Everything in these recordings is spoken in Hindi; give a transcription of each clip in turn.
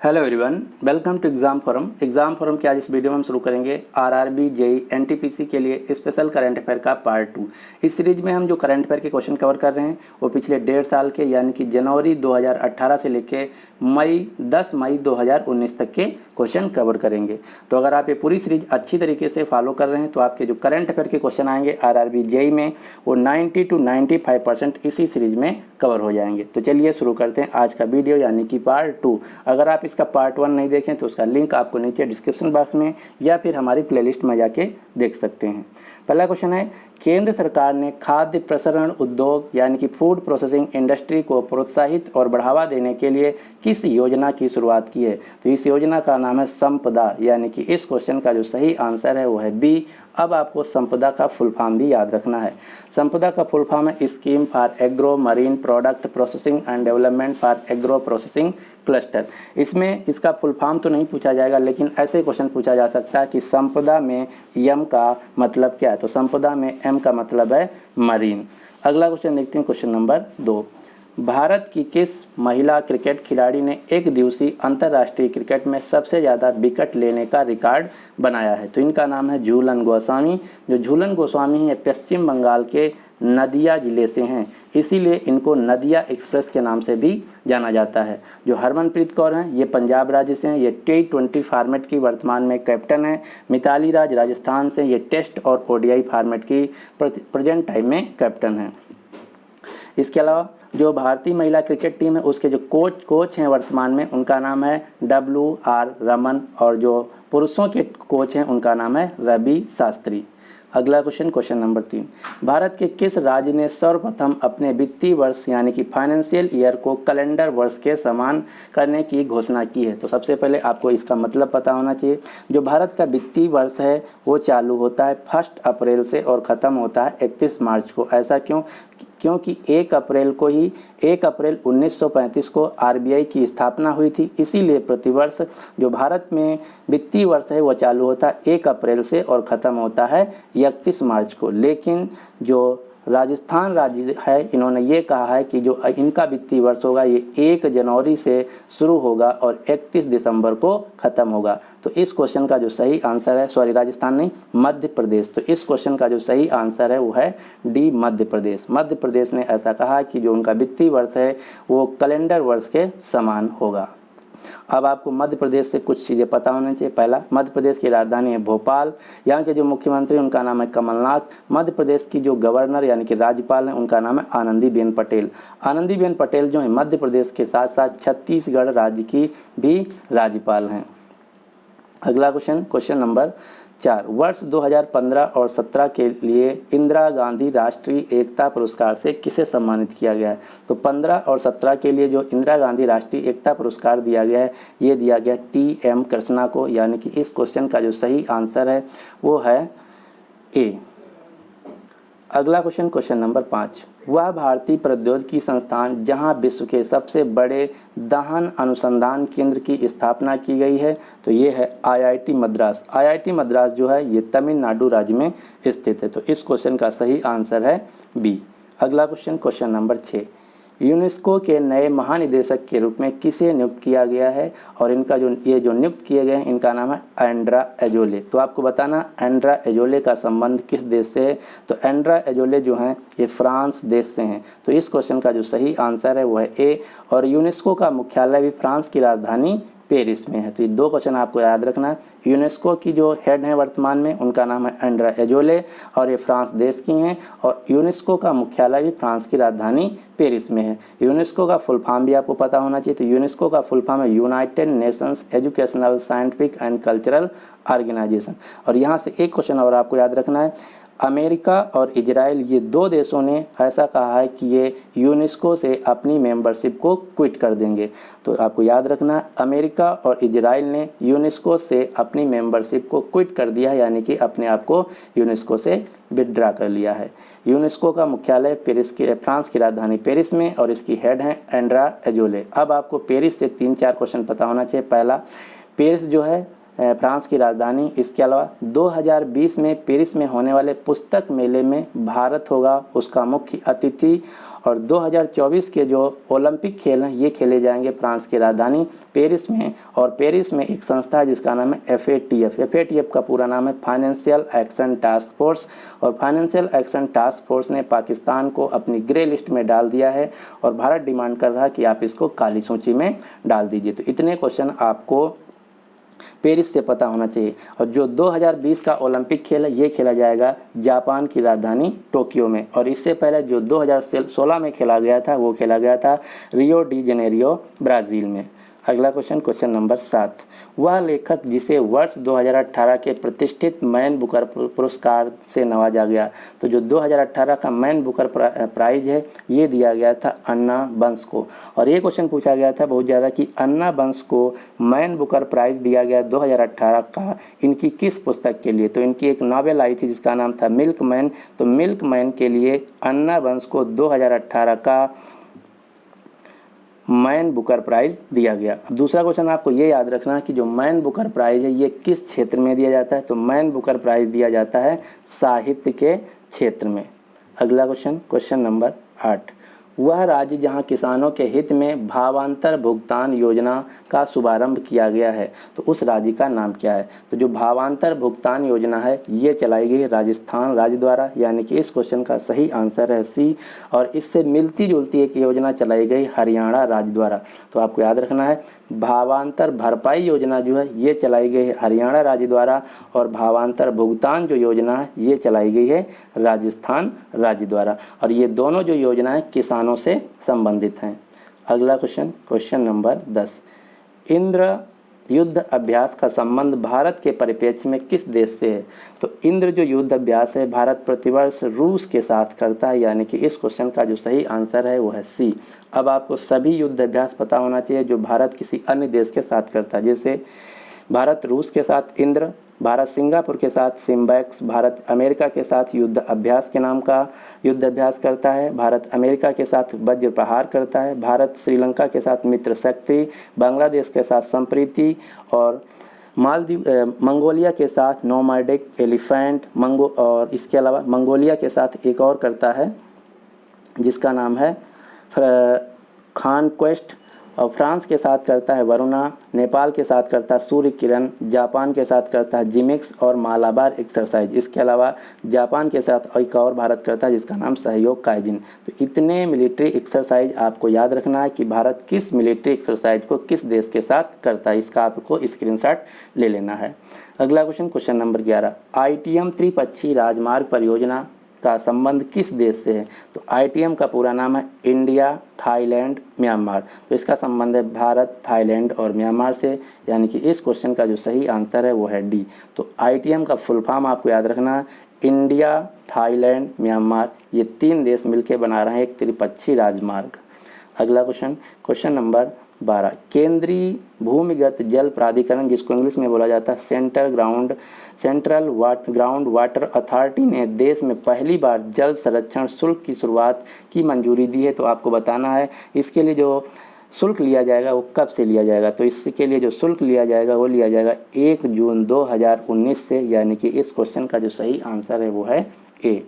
Hello everyone, welcome to exam forum के आज इस वीडियो में हम शुरू करेंगे आरआरबी जेई एनटीपीसी के लिए स्पेशल करंट अफेयर का पार्ट 2। इस सीरीज में हम जो करंट अफेयर के क्वेश्चन कवर कर रहे हैं वो पिछले 1.5 साल के यानी कि जनवरी 2018 से लेके 10 मई 2019 तक के क्वेश्चन कवर करेंगे। तो अगर आप ये पूरी सीरीज अच्छी तरीके से फॉलो कर रहे हैं तो आपके जो करंट अफेयर के क्वेश्चन आएंगे आरआरबी जेई में वो 90 to 95% इसी सीरीज में कवर हो जाएंगे। तो चलिए शुरू करते हैं आज का वीडियो यानी कि पार्ट 2। अगर आप इसका पार्ट 1 नहीं देखें तो उसका लिंक आपको नीचे डिस्क्रिप्शन बॉक्स में या फिर हमारी प्लेलिस्ट में जाके देख सकते हैं। पहला क्वेश्चन है, केंद्र सरकार ने खाद्य प्रसंस्करण उद्योग यानी कि फूड प्रोसेसिंग इंडस्ट्री को प्रोत्साहित और बढ़ावा देने के लिए किस योजना की शुरुआत की है? तो इस योजना का नाम है संपदा, यानी कि इस क्वेश्चन का जो सही आंसर है वो है बी। अब आपको संपदा का फुल फॉर्म भी याद रखना है। संपदा का फुल फॉर्म है scheme for agro marine product processing and development for agro processing cluster. इसमें इसका फुल फॉर्म तो नहीं पूछा जाएगा, लेकिन ऐसे क्वेश्चन पूछा जा सकता है कि संपदा में एम का मतलब क्या है? तो संपदा में एम का मतलब है मरीन। अगला क्वेश्चन देखते हैं, क्वेश्चन नंबर 2। भारत की किस महिला क्रिकेट खिलाड़ी ने एक दिवसीय अंतर्राष्ट्रीय क्रिकेट में सबसे ज़्यादा विकेट लेने का रिकॉर्ड बनाया है? तो इनका नाम है झूलन गोस्वामी। जो झूलन गोस्वामी है पश्चिम बंगाल के नदिया ज़िले से हैं, इसीलिए इनको नदिया एक्सप्रेस के नाम से भी जाना जाता है। जो हरमनप्रीत कौर हैं ये पंजाब राज्य से हैं, ये T20 फॉर्मेट की वर्तमान में कैप्टन हैं। मिताली राज राजस्थान से, ये टेस्ट और ओडीआई फॉर्मेट की प्रेजेंट टाइम में कैप्टन हैं। इसके अलावा जो भारतीय महिला क्रिकेट टीम है उसके जो कोच हैं वर्तमान में, उनका नाम है WR रमन, और जो पुरुषों के कोच हैं उनका नाम है रवि शास्त्री। अगला क्वेश्चन, क्वेश्चन नंबर 3। भारत के किस राज्य ने सर्वप्रथम अपने वित्तीय वर्ष यानी कि फाइनेंशियल ईयर को कैलेंडर वर्ष के समान करने की घोषणा की है? तो सबसे पहले आपको इसका मतलब पता होना चाहिए। जो भारत का वित्तीय वर्ष है वो चालू होता है 1 अप्रैल से और ख़त्म होता है 31 मार्च को। ऐसा क्यों? क्योंकि 1 अप्रैल 1935 को आरबीआई की स्थापना हुई थी, इसीलिए प्रतिवर्ष जो भारत में वित्तीय वर्ष है वो चालू होता है 1 अप्रैल से और ख़त्म होता है 31 मार्च को। लेकिन जो राजस्थान राज्य है इन्होंने ये कहा है कि जो इनका वित्तीय वर्ष होगा ये 1 जनवरी से शुरू होगा और 31 दिसंबर को ख़त्म होगा। तो इस क्वेश्चन का जो सही आंसर है, सॉरी राजस्थान नहीं, मध्य प्रदेश। तो इस क्वेश्चन का जो सही आंसर है वो है डी, मध्य प्रदेश। मध्य प्रदेश ने ऐसा कहा कि जो उनका वित्तीय वर्ष है वो कैलेंडर वर्ष के समान होगा। अब आपको मध्य प्रदेश से कुछ चीज़ें पता होनी चाहिए। पहला, मध्य प्रदेश की राजधानी है भोपाल। यहाँ के जो मुख्यमंत्री उनका नाम है कमलनाथ। मध्य प्रदेश की जो गवर्नर यानी कि राज्यपाल हैं उनका नाम है आनंदीबेन पटेल। आनंदीबेन पटेल जो है मध्य प्रदेश के साथ साथ छत्तीसगढ़ राज्य की भी राज्यपाल हैं। अगला क्वेश्चन, क्वेश्चन नंबर 4। वर्ष 2015 और 17 के लिए इंदिरा गांधी राष्ट्रीय एकता पुरस्कार से किसे सम्मानित किया गया है? तो 15 और 17 के लिए जो इंदिरा गांधी राष्ट्रीय एकता पुरस्कार दिया गया है ये दिया गया TM कृष्णा को, यानी कि इस क्वेश्चन का जो सही आंसर है वो है ए। अगला क्वेश्चन, क्वेश्चन नंबर 5। वह भारतीय प्रौद्योगिकी संस्थान जहां विश्व के सबसे बड़े दहन अनुसंधान केंद्र की स्थापना की गई है तो ये है IIT मद्रास। IIT मद्रास जो है ये तमिलनाडु राज्य में स्थित है। तो इस क्वेश्चन का सही आंसर है बी। अगला क्वेश्चन, क्वेश्चन नंबर 6। यूनेस्को के नए महानिदेशक के रूप में किसे नियुक्त किया गया है? और इनका जो नियुक्त किए गए हैं इनका नाम है एंड्रा एजोले। तो आपको बताना एंड्रा एजोले का संबंध किस देश से है? तो एंड्रा एजोले जो हैं ये फ्रांस देश से हैं। तो इस क्वेश्चन का जो सही आंसर है वो है ए। और यूनेस्को का मुख्यालय भी फ्रांस की राजधानी पेरिस में है। तो ये 2 क्वेश्चन आपको याद रखना है। यूनेस्को की जो हेड हैं वर्तमान में उनका नाम है एंड्रा एजोले और ये फ्रांस देश की हैं, और यूनेस्को का मुख्यालय भी फ्रांस की राजधानी पेरिस में है। यूनेस्को का फुल फॉर्म भी आपको पता होना चाहिए। तो यूनेस्को का फुल फॉर्म है United Nations Educational Scientific and Cultural Organization. और यहाँ से एक क्वेश्चन और आपको याद रखना है, अमेरिका और इजराइल ये 2 देशों ने ऐसा कहा है कि ये यूनेस्को से अपनी मेंबरशिप को क्विट कर देंगे। तो आपको याद रखना अमेरिका और इजराइल ने यूनेस्को से अपनी मेंबरशिप को क्विट कर दिया है, यानी कि अपने आप को यूनेस्को से विथड्रा कर लिया है। यूनेस्को का मुख्यालय फ्रांस की राजधानी पेरिस में और इसकी हेड हैं एंड्रा एजोले। अब आपको पेरिस से 3-4 क्वेश्चन पता होना चाहिए। पहला, पेरिस जो है फ्रांस की राजधानी। इसके अलावा 2020 में पेरिस में होने वाले पुस्तक मेले में भारत होगा उसका मुख्य अतिथि। और 2024 के जो ओलंपिक खेल हैं ये खेले जाएंगे फ्रांस की राजधानी पेरिस में। और पेरिस में एक संस्था है जिसका नाम है FATF। FATF का पूरा नाम है फाइनेंशियल एक्शन टास्क फोर्स। और फाइनेंशियल एक्शन टास्क फोर्स ने पाकिस्तान को अपनी ग्रे लिस्ट में डाल दिया है और भारत डिमांड कर रहा है कि आप इसको काली सूची में डाल दीजिए। तो इतने क्वेश्चन आपको पेरिस से पता होना चाहिए। और जो 2020 का ओलंपिक खेल है ये खेला जाएगा जापान की राजधानी टोक्यो में। और इससे पहले जो 2016 में खेला गया था वो खेला गया था रियो डी जेनेरियो ब्राज़ील में। अगला क्वेश्चन, क्वेश्चन नंबर 7, वह लेखक जिसे वर्ष 2018 के प्रतिष्ठित मैन बुकर पुरस्कार से नवाजा गया। तो जो 2018 का मैन बुकर प्राइज है ये दिया गया था अन्ना बंस को। और ये क्वेश्चन पूछा गया था बहुत ज़्यादा कि अन्ना बंस को मैन बुकर प्राइज दिया गया 2018 का इनकी किस पुस्तक के लिए। तो इनकी एक नावल आई थी जिसका नाम था मिल्क मैन। तो मिल्क मैन के लिए अन्ना बंस को 2018 का मैन बुकर प्राइज़ दिया गया। अब दूसरा क्वेश्चन आपको ये याद रखना है कि जो मैन बुकर प्राइज़ है ये किस क्षेत्र में दिया जाता है। तो मैन बुकर प्राइज़ दिया जाता है साहित्य के क्षेत्र में। अगला क्वेश्चन, क्वेश्चन नंबर 8, वह राज्य जहां किसानों के हित में भावांतर भुगतान योजना का शुभारंभ किया गया है तो उस राज्य का नाम क्या है। तो जो भावांतर भुगतान योजना है ये चलाई गई राजस्थान राज्य द्वारा, यानी कि इस क्वेश्चन का सही आंसर है सी। और इससे मिलती जुलती एक योजना चलाई गई हरियाणा राज्य द्वारा। तो आपको याद रखना है भावांतर भरपाई योजना जो है ये चलाई गई है हरियाणा राज्य द्वारा। और भावांतर भुगतान जो योजना है ये चलाई गई है राजस्थान राज्य द्वारा। और ये दोनों जो योजनाएं किसानों से संबंधित हैं। अगला क्वेश्चन, क्वेश्चन नंबर 10, इंद्र युद्ध अभ्यास का संबंध भारत के परिप्रेक्ष्य में किस देश से है। तो इंद्र जो युद्ध अभ्यास है भारत प्रतिवर्ष रूस के साथ करता है, यानी कि इस क्वेश्चन का जो सही आंसर है वो है सी। अब आपको सभी युद्ध अभ्यास पता होना चाहिए जो भारत किसी अन्य देश के साथ करता है, जैसे भारत रूस के साथ इंद्र, भारत सिंगापुर के साथ सिम्बैक्स, भारत अमेरिका के साथ युद्ध अभ्यास के नाम का युद्ध अभ्यास करता है, भारत अमेरिका के साथ वज्र प्रहार करता है, भारत श्रीलंका के साथ मित्र शक्ति, बांग्लादेश के साथ संप्रीति और मंगोलिया के साथ नोमैडिक एलिफेंट और इसके अलावा मंगोलिया के साथ एक और करता है जिसका नाम है कॉन्क्वेस्ट। और फ्रांस के साथ करता है वरुणा, नेपाल के साथ करता है सूर्य किरण, जापान के साथ करता है जिमिक्स और मालाबार एक्सरसाइज। इसके अलावा जापान के साथ एक और भारत करता है जिसका नाम सहयोग काइजिन। तो इतने मिलिट्री एक्सरसाइज आपको याद रखना है कि भारत किस मिलिट्री एक्सरसाइज को किस देश के साथ करता है, इसका आपको स्क्रीनशॉट ले लेना है। अगला क्वेश्चन, क्वेश्चन नंबर 11, ITM त्रिपक्षीय राजमार्ग परियोजना का संबंध किस देश से है। तो ITM का पूरा नाम है इंडिया, थाईलैंड, म्यांमार। तो इसका संबंध है भारत, थाईलैंड और म्यांमार से, यानी कि इस क्वेश्चन का जो सही आंसर है वो है डी। तो ITM का फुल फॉर्म आपको याद रखना है इंडिया, थाईलैंड, म्यांमार, ये 3 देश मिलकर बना रहे हैं एक त्रिपक्षीय राजमार्ग। अगला क्वेश्चन, क्वेश्चन नंबर 12, केंद्रीय भूमिगत जल प्राधिकरण जिसको इंग्लिश में बोला जाता है सेंट्रल ग्राउंड वाटर अथॉरिटी ने देश में पहली बार जल संरक्षण शुल्क की शुरुआत की मंजूरी दी है। तो आपको बताना है इसके लिए जो शुल्क लिया जाएगा वो कब से लिया जाएगा। तो इसके लिए जो शुल्क लिया जाएगा वो लिया जाएगा 1 जून 2019 से, यानी कि इस क्वेश्चन का जो सही आंसर है वो है ए।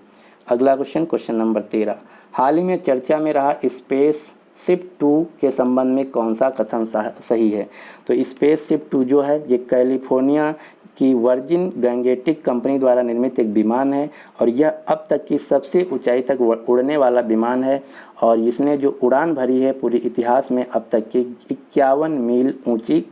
अगला क्वेश्चन, क्वेश्चन नंबर 13, हाल ही में चर्चा में रहा स्पेसशिप 2 के संबंध में कौन सा कथन सही है। तो स्पेसशिप 2 जो है ये कैलिफोर्निया की वर्जिन गैंगेटिक कंपनी द्वारा निर्मित एक विमान है और यह अब तक की सबसे ऊंचाई तक उड़ने वाला विमान है और इसने जो उड़ान भरी है पूरे इतिहास में अब तक की 51 मील ऊंची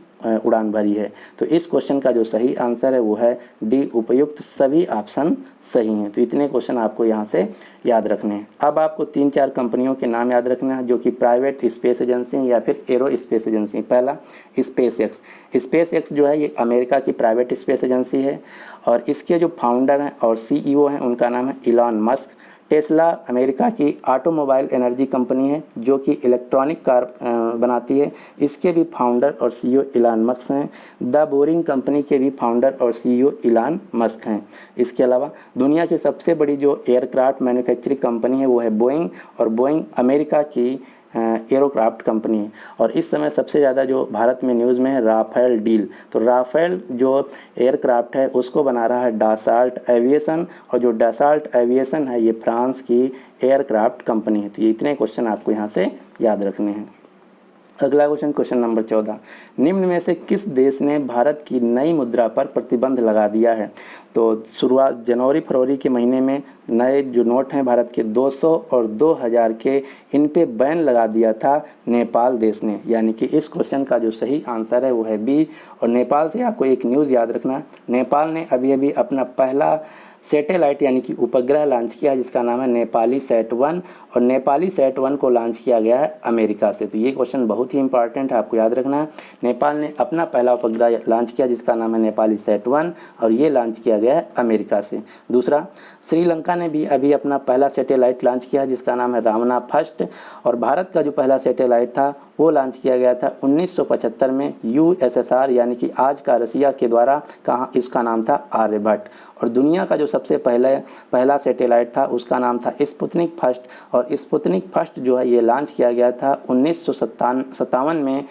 उड़ान भरी है। तो इस क्वेश्चन का जो सही आंसर है वो है डी, उपयुक्त सभी ऑप्शन सही हैं। तो इतने क्वेश्चन आपको यहाँ से याद रखने हैं। अब आपको 3-4 कंपनियों के नाम याद रखना है जो कि प्राइवेट स्पेस एजेंसी या फिर एरो स्पेस एजेंसी। पहला स्पेस एक्स जो है ये अमेरिका की प्राइवेट स्पेस एजेंसी है और इसके जो फाउंडर हैं और CEO हैं उनका नाम है इलॉन मस्क। टेस्ला अमेरिका की ऑटोमोबाइल एनर्जी कंपनी है जो कि इलेक्ट्रॉनिक कार बनाती है, इसके भी फाउंडर और CEO इलॉन मस्क हैं। द बोरिंग कंपनी के भी फाउंडर और CEO इलॉन मस्क हैं। इसके अलावा दुनिया की सबसे बड़ी जो एयरक्राफ्ट मैन्युफैक्चरिंग कंपनी है वो है बोइंग और बोइंग अमेरिका की एरोक्राफ्ट कंपनी है। और इस समय सबसे ज़्यादा जो भारत में न्यूज़ में है राफेल डील, तो राफेल जो एयरक्राफ्ट है उसको बना रहा है डासाल्ट एविएशन, और जो डासाल्ट एविएशन है ये फ्रांस की एयरक्राफ्ट कंपनी है। तो ये इतने क्वेश्चन आपको यहाँ से याद रखने हैं। अगला क्वेश्चन, क्वेश्चन नंबर 14, निम्न में से किस देश ने भारत की नई मुद्रा पर प्रतिबंध लगा दिया है? तो शुरुआत जनवरी फरवरी के महीने में नए जो नोट हैं भारत के 200 और 2000 के, इन पे बैन लगा दिया था नेपाल देश ने। यानी कि इस क्वेश्चन का जो सही आंसर है वो है बी। और नेपाल से आपको एक न्यूज़ याद रखना, नेपाल ने अभी अभी अपना पहला सैटेलाइट यानी कि उपग्रह लॉन्च किया जिसका नाम है नेपाली सैट-1, और नेपाली सैट-1 को लॉन्च किया गया है अमेरिका से। तो ये क्वेश्चन बहुत ही इंपॉर्टेंट है, आपको याद रखना है। नेपाल ने अपना पहला उपग्रह लॉन्च किया जिसका नाम है नेपाली सैट-1, और ये लॉन्च किया गया है अमेरिका से। दूसरा, श्रीलंका ने भी अभी अपना पहला सैटेलाइट लॉन्च किया जिसका नाम है रामना फर्स्ट, और भारत का जो पहला सैटेलाइट था वो लॉन्च किया गया था 1975 में यूएसएसआर यानी कि आज का रसिया के द्वारा। कहाँ? इसका नाम था आर्यभट्ट। और दुनिया का जो सबसे पहला सैटेलाइट था उसका नाम था स्पुतनिक फर्स्ट, और स्पुतनिक फर्स्ट जो है ये लॉन्च किया गया था 1957 में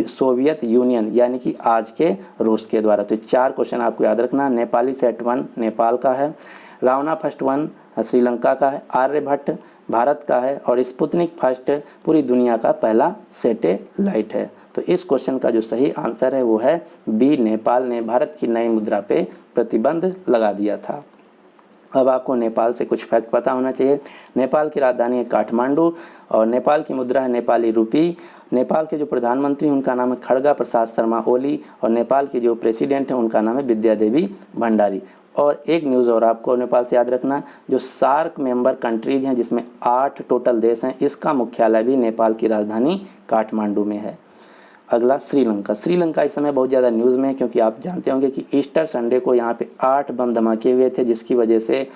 सोवियत यूनियन यानी कि आज के रूस के द्वारा। तो 4 क्वेश्चन आपको याद रखना, नेपाली सैट-1 नेपाल का है, रावना फर्स्ट 1 श्रीलंका का है, आर्यभट्ट भारत का है, और स्पुतनिक फर्स्ट पूरी दुनिया का पहला सैटेलाइट है। तो इस क्वेश्चन का जो सही आंसर है वो है बी, नेपाल ने भारत की नई मुद्रा पे प्रतिबंध लगा दिया था। अब आपको नेपाल से कुछ फैक्ट पता होना चाहिए। नेपाल की राजधानी है काठमांडू, और नेपाल की मुद्रा है नेपाली रुपी। नेपाल के जो प्रधानमंत्री हैं उनका नाम है खड़गा प्रसाद शर्मा ओली, और नेपाल के जो प्रेसिडेंट हैं उनका नाम है विद्या देवी भंडारी। और एक न्यूज़ और आपको नेपाल से याद रखना, जो सार्क मेंबर कंट्रीज हैं जिसमें 8 टोटल देश हैं, इसका मुख्यालय भी नेपाल की राजधानी काठमांडू में है। अगला, श्रीलंका। श्रीलंका इस समय बहुत ज़्यादा न्यूज़ में है क्योंकि आप जानते होंगे कि ईस्टर संडे को यहाँ पे 8 बम धमाके हुए थे जिसकी वजह से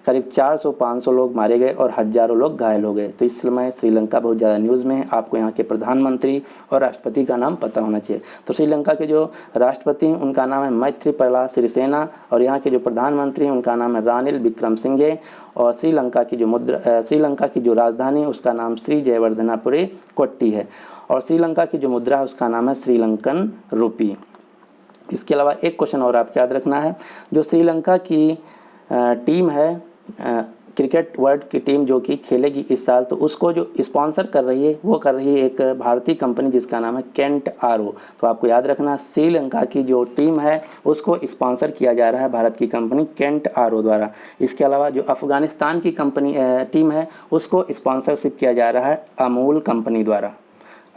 करीब 400-500 लोग मारे गए और हज़ारों लोग घायल हो गए। तो इस समय श्रीलंका बहुत ज़्यादा न्यूज़ में है। आपको यहाँ के प्रधानमंत्री और राष्ट्रपति का नाम पता होना चाहिए। तो श्रीलंका के जो राष्ट्रपति हैं उनका नाम है मैत्रीपाला सिरिसेना, और यहाँ के जो प्रधानमंत्री हैं उनका नाम है रानिल विक्रमसिंघे, और श्रीलंका की जो राजधानी उसका नाम श्री जयवर्धनापुरी कोट्टी है, और श्रीलंका की जो मुद्रा है उसका नाम है श्रीलंकन रुपी। इसके अलावा एक क्वेश्चन और आपको याद रखना है, जो श्रीलंका की टीम है क्रिकेट वर्ल्ड की टीम जो कि खेलेगी इस साल, तो उसको जो स्पॉन्सर कर रही है वो कर रही है एक भारतीय कंपनी जिसका नाम है केंट आरओ। तो आपको याद रखना, श्रीलंका की जो टीम है उसको स्पॉन्सर किया जा रहा है भारत की कंपनी केंट आरओ द्वारा। इसके अलावा जो अफगानिस्तान की कंपनी टीम है उसको स्पॉन्सरशिप किया जा रहा है अमूल कंपनी द्वारा।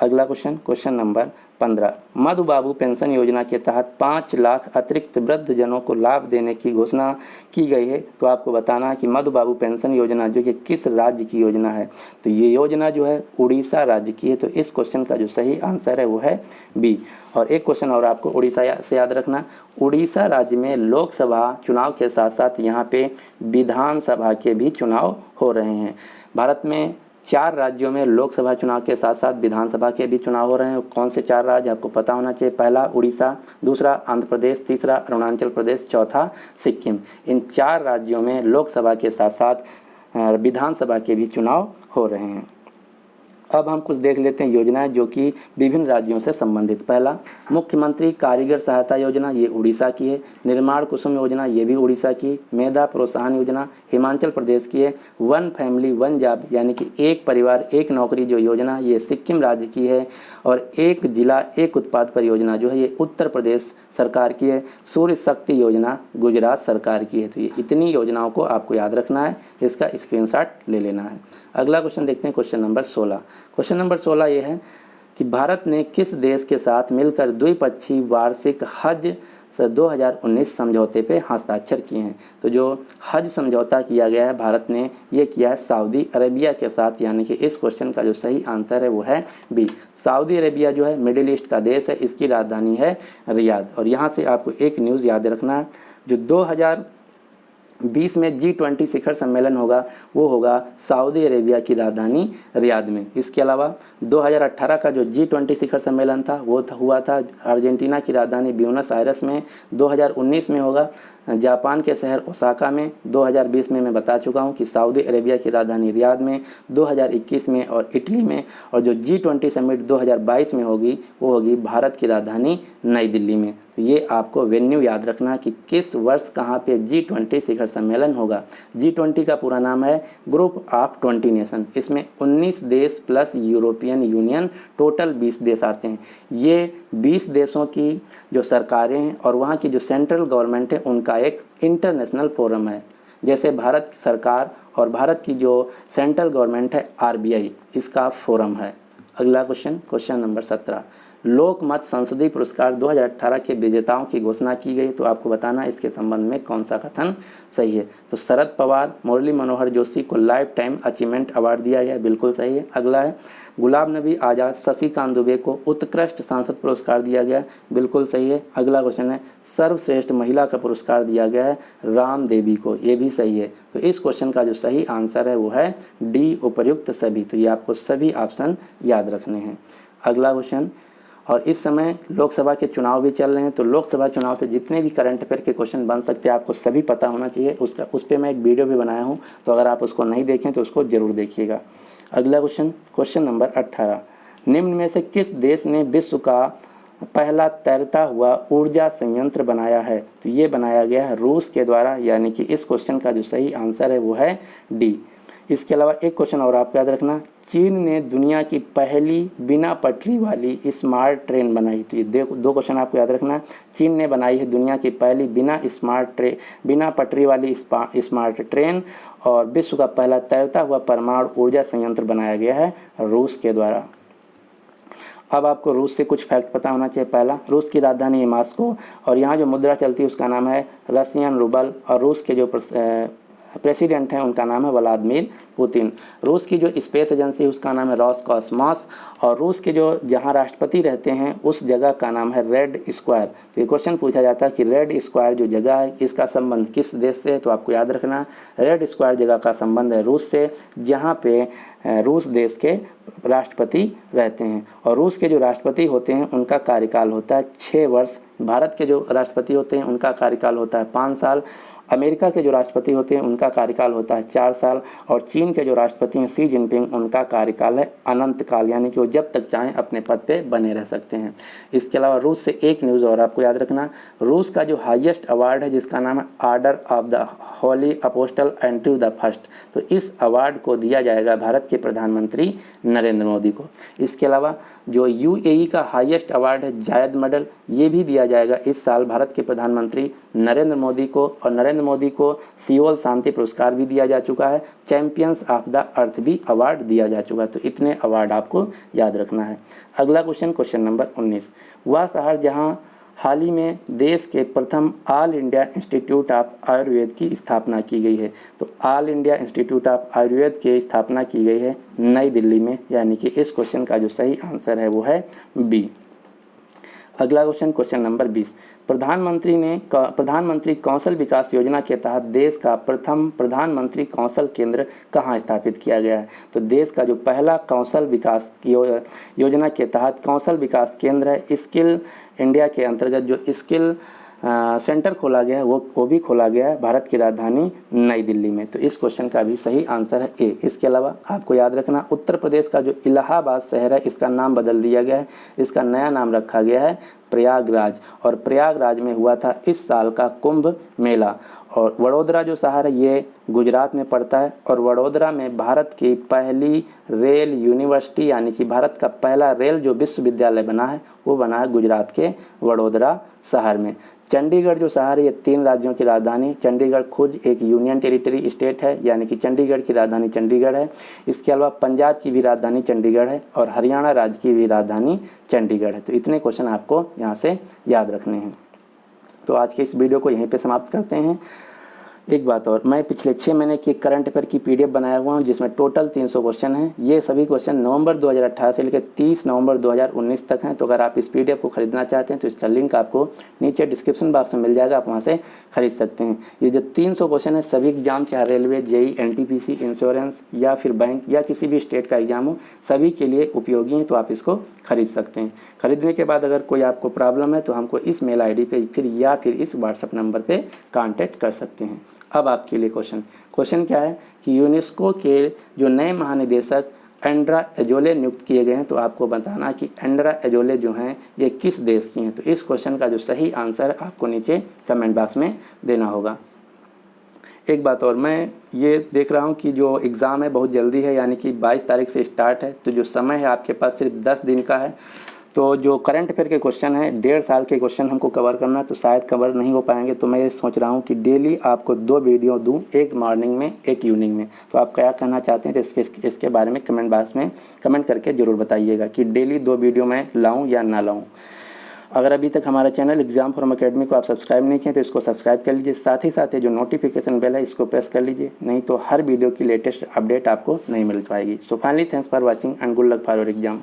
अगला क्वेश्चन, क्वेश्चन नंबर 15, मधु बाबू पेंशन योजना के तहत 5 लाख अतिरिक्त वृद्धजनों को लाभ देने की घोषणा की गई है। तो आपको बताना है कि मधु बाबू पेंशन योजना जो कि किस राज्य की योजना है। तो ये योजना जो है उड़ीसा राज्य की है। तो इस क्वेश्चन का जो सही आंसर है वो है बी। और एक क्वेश्चन और आपको उड़ीसा से याद रखना, उड़ीसा राज्य में लोकसभा चुनाव के साथ साथ यहाँ पे विधानसभा के भी चुनाव हो रहे हैं। भारत में 4 राज्यों में लोकसभा चुनाव के साथ साथ विधानसभा के भी चुनाव हो रहे हैं। कौन से 4 राज्य आपको पता होना चाहिए? पहला उड़ीसा, दूसरा आंध्र प्रदेश, तीसरा अरुणाचल प्रदेश, चौथा सिक्किम। इन 4 राज्यों में लोकसभा के साथ साथ विधानसभा के भी चुनाव हो रहे हैं। अब हम कुछ देख लेते हैं योजनाएं जो कि विभिन्न राज्यों से संबंधित। पहला, मुख्यमंत्री कारीगर सहायता योजना, ये उड़ीसा की है। निर्माण कुसुम योजना, ये भी उड़ीसा की। मेधा प्रोत्साहन योजना हिमाचल प्रदेश की है। वन फैमिली वन जॉब यानी कि एक परिवार एक नौकरी जो योजना, ये सिक्किम राज्य की है। और एक जिला एक उत्पाद परियोजना जो है ये उत्तर प्रदेश सरकार की है। सूर्य शक्ति योजना गुजरात सरकार की है। तो ये इतनी योजनाओं को आपको याद रखना है, इसका स्क्रीनशॉट ले लेना है। अगला क्वेश्चन देखते हैं, क्वेश्चन नंबर 16। क्वेश्चन नंबर 16 ये है कि भारत ने किस देश के साथ मिलकर द्विपक्षीय वार्षिक हज 2019 समझौते पे हस्ताक्षर किए हैं। तो जो हज समझौता किया गया है भारत ने ये किया है सऊदी अरेबिया के साथ। यानी कि इस क्वेश्चन का जो सही आंसर है वो है बी। सऊदी अरेबिया जो है मिडिल ईस्ट का देश है, इसकी राजधानी है रियाद। और यहाँ से आपको एक न्यूज़ याद रखना है, जो 20 में G20 शिखर सम्मेलन होगा, वो होगा सऊदी अरेबिया की राजधानी रियाद में। इसके अलावा 2018 का जो G20 शिखर सम्मेलन था वो हुआ था अर्जेंटीना की राजधानी ब्यूनस आयरस में। 2019 में होगा जापान के शहर ओसाका में। 2020 में मैं बता चुका हूँ कि सऊदी अरेबिया की राजधानी रियाद में। 2021 में और इटली में। और जो G20 समिट 2022 में होगी वो होगी भारत की राजधानी नई दिल्ली में। तो ये आपको वेन्यू याद रखना कि किस वर्ष कहाँ पे G20 शिखर सम्मेलन होगा। G20 का पूरा नाम है ग्रुप ऑफ 20 नेशन। इसमें 19 देश प्लस यूरोपियन यूनियन, टोटल 20 देश आते हैं। ये 20 देशों की जो सरकारें हैं और वहाँ की जो सेंट्रल गवर्नमेंट है उनका एक इंटरनेशनल फोरम है। जैसे भारत सरकार और भारत की जो सेंट्रल गवर्नमेंट है RBI, इसका फोरम है। अगला क्वेश्चन नंबर 17, लोकमत संसदीय पुरस्कार 2018 के विजेताओं की घोषणा की गई। तो आपको बताना इसके संबंध में कौन सा कथन सही है। तो शरद पवार, मुरली मनोहर जोशी को लाइफ टाइम अचीवमेंट अवार्ड दिया गया, बिल्कुल सही है। अगला है गुलाम नबी आज़ाद, शशिकांत दुबे को उत्कृष्ट सांसद पुरस्कार दिया गया, बिल्कुल सही है। अगला क्वेश्चन है सर्वश्रेष्ठ महिला का पुरस्कार दिया गया है राम देवी को, ये भी सही है। तो इस क्वेश्चन का जो सही आंसर है वो है डी, उपर्युक्त सभी। तो ये आपको सभी ऑप्शन याद रखने हैं। अगला क्वेश्चन, और इस समय लोकसभा के चुनाव भी चल रहे हैं, तो लोकसभा चुनाव से जितने भी करंट अफेयर के क्वेश्चन बन सकते हैं आपको सभी पता होना चाहिए। उस पर मैं एक वीडियो भी बनाया हूं, तो अगर आप उसको नहीं देखें तो उसको ज़रूर देखिएगा। अगला क्वेश्चन नंबर 18, निम्न में से किस देश ने विश्व का पहला तैरता हुआ ऊर्जा संयंत्र बनाया है। तो ये बनाया गया है रूस के द्वारा, यानी कि इस क्वेश्चन का जो सही आंसर है वो है डी। इसके अलावा एक क्वेश्चन और आपको याद रखना, चीन ने दुनिया की पहली बिना पटरी वाली स्मार्ट ट्रेन बनाई। तो ये दो क्वेश्चन आपको याद रखना, चीन ने बनाई है दुनिया की पहली बिना पटरी वाली स्मार्ट ट्रेन, और विश्व का पहला तैरता हुआ परमाणु ऊर्जा संयंत्र बनाया गया है रूस के द्वारा। अब आपको रूस से कुछ फैक्ट पता होना चाहिए। पहला, रूस की राजधानी है मॉस्को, और यहाँ जो मुद्रा चलती है उसका नाम है रशियन रूबल, और रूस के जो प्रेसिडेंट हैं उनका नाम है व्लादिमीर पुतिन। रूस की जो स्पेस एजेंसी है उसका नाम है रॉसकॉस्मॉस, और रूस के जो जहाँ राष्ट्रपति रहते हैं उस जगह का नाम है रेड स्क्वायर। तो ये क्वेश्चन पूछा जाता है कि रेड स्क्वायर जो जगह है इसका संबंध किस देश से है। तो आपको याद रखना रेड स्क्वायर जगह का संबंध है रूस से, जहाँ पे रूस देश के राष्ट्रपति रहते हैं। और रूस के जो राष्ट्रपति होते हैं उनका कार्यकाल होता है 6 वर्ष। भारत के जो राष्ट्रपति होते हैं उनका कार्यकाल होता है 5 साल। अमेरिका के जो राष्ट्रपति होते हैं उनका कार्यकाल होता है 4 साल। और चीन के जो राष्ट्रपति हैं शी जिनपिंग, उनका कार्यकाल है अनंत काल, यानी कि वो जब तक चाहें अपने पद पे बने रह सकते हैं। इसके अलावा रूस से एक न्यूज़ और आपको याद रखना, रूस का जो हाईएस्ट अवार्ड है जिसका नाम है order of the Holi apostle Andrew the first, तो इस अवार्ड को दिया जाएगा भारत के प्रधानमंत्री नरेंद्र मोदी को। इसके अलावा जो UAE का हाईएस्ट अवार्ड है जायद मेडल, ये भी दिया जाएगा इस साल भारत के प्रधानमंत्री नरेंद्र मोदी को। और नरेंद्र मोदी को सियोल शांति पुरस्कार भी दिया जा चुका है, चैंपियंस ऑफ द अर्थ भी अवार्ड दिया जा चुका है। तो इतने अवार्ड आपको याद रखना है। अगला क्वेश्चन नंबर 19, वह शहर जहां हाल ही में देश के प्रथम all India institute of Ayurveda की स्थापना की गई है। तो all India institute of Ayurveda की स्थापना की गई है नई दिल्ली में, यानी कि इस क्वेश्चन का जो सही आंसर है वो है बी। अगला क्वेश्चन नंबर 20, प्रधानमंत्री कौशल विकास योजना के तहत देश का प्रथम प्रधानमंत्री कौशल केंद्र कहाँ स्थापित किया गया है। तो देश का जो पहला कौशल विकास योजना के तहत कौशल विकास केंद्र है स्किल इंडिया के अंतर्गत जो स्किल सेंटर खोला गया है वो भी खोला गया है भारत की राजधानी नई दिल्ली में। तो इस क्वेश्चन का भी सही आंसर है ए। इसके अलावा आपको याद रखना उत्तर प्रदेश का जो इलाहाबाद शहर है इसका नाम बदल दिया गया है, इसका नया नाम रखा गया है प्रयागराज। और प्रयागराज में हुआ था इस साल का कुंभ मेला। और वडोदरा जो शहर है ये गुजरात में पड़ता है, और वडोदरा में भारत की पहली रेल यूनिवर्सिटी यानी कि भारत का पहला रेल जो विश्वविद्यालय बना है वो बना है गुजरात के वडोदरा शहर में। चंडीगढ़ जो शहर है ये 3 राज्यों की राजधानी, चंडीगढ़ खुद एक यूनियन टेरिटरी स्टेट है, यानी कि चंडीगढ़ की राजधानी चंडीगढ़ है। इसके अलावा पंजाब की भी राजधानी चंडीगढ़ है और हरियाणा राज्य की भी राजधानी चंडीगढ़ है। तो इतने क्वेश्चन आपको यहाँ से याद रखने हैं। तो आज के इस वीडियो को यहीं पे समाप्त करते हैं। एक बात और, मैं पिछले 6 महीने की करंट अफेयर की पीडीएफ बनाया हुआ हूँ जिसमें टोटल 300 क्वेश्चन हैं। ये सभी क्वेश्चन नवंबर 2018 से लेकर 30 नवंबर 2019 तक हैं। तो अगर आप इस पीडीएफ को खरीदना चाहते हैं तो इसका लिंक आपको नीचे डिस्क्रिप्शन बॉक्स में मिल जाएगा, आप वहाँ से खरीद सकते हैं। ये जो 300 क्वेश्चन है सभी एग्जाम, चाहे रेलवे, जेई, एनटीपीसी, इंश्योरेंस या फिर बैंक या किसी भी स्टेट का एग्जाम हो, सभी के लिए उपयोगी हैं। तो आप इसको खरीद सकते हैं। खरीदने के बाद अगर कोई आपको प्रॉब्लम है तो हमको इस मेल आईडी पे फिर इस व्हाट्सएप नंबर पे कांटेक्ट कर सकते हैं। अब आपके लिए क्वेश्चन क्या है कि यूनेस्को के जो नए महानिदेशक एंड्रा एजोले नियुक्त किए गए हैं, तो आपको बताना कि एंड्रा एजोले जो हैं ये किस देश की हैं। तो इस क्वेश्चन का जो सही आंसर आपको नीचे कमेंट बॉक्स में देना होगा। एक बात और, मैं ये देख रहा हूँ कि जो एग्ज़ाम है बहुत जल्दी है, यानी कि 22 तारीख से स्टार्ट है। तो जो समय है आपके पास सिर्फ 10 दिन का है। तो जो करंट अफेयर के क्वेश्चन है 1.5 साल के क्वेश्चन हमको कवर करना है, तो शायद कवर नहीं हो पाएंगे। तो मैं ये सोच रहा हूँ कि डेली आपको 2 वीडियो दूँ, एक मॉर्निंग में एक इवनिंग में। तो आप क्या कहना चाहते हैं तो इसके बारे में कमेंट बॉक्स में कमेंट करके ज़रूर बताइएगा कि डेली 2 वीडियो मैं लाऊँ या ना लाऊँ। अगर अभी तक हमारा चैनल एग्जाम फॉर्म अकेडमी को आप सब्सक्राइब नहीं किए तो इसको सब्सक्राइब कर लीजिए। साथ ही साथ जो नोटिफिकेशन बेल है इसको प्रेस कर लीजिए, नहीं तो हर वीडियो की लेटेस्ट अपडेट आपको नहीं मिल पाएगी। So finally thanks for watching and good luck for your exam.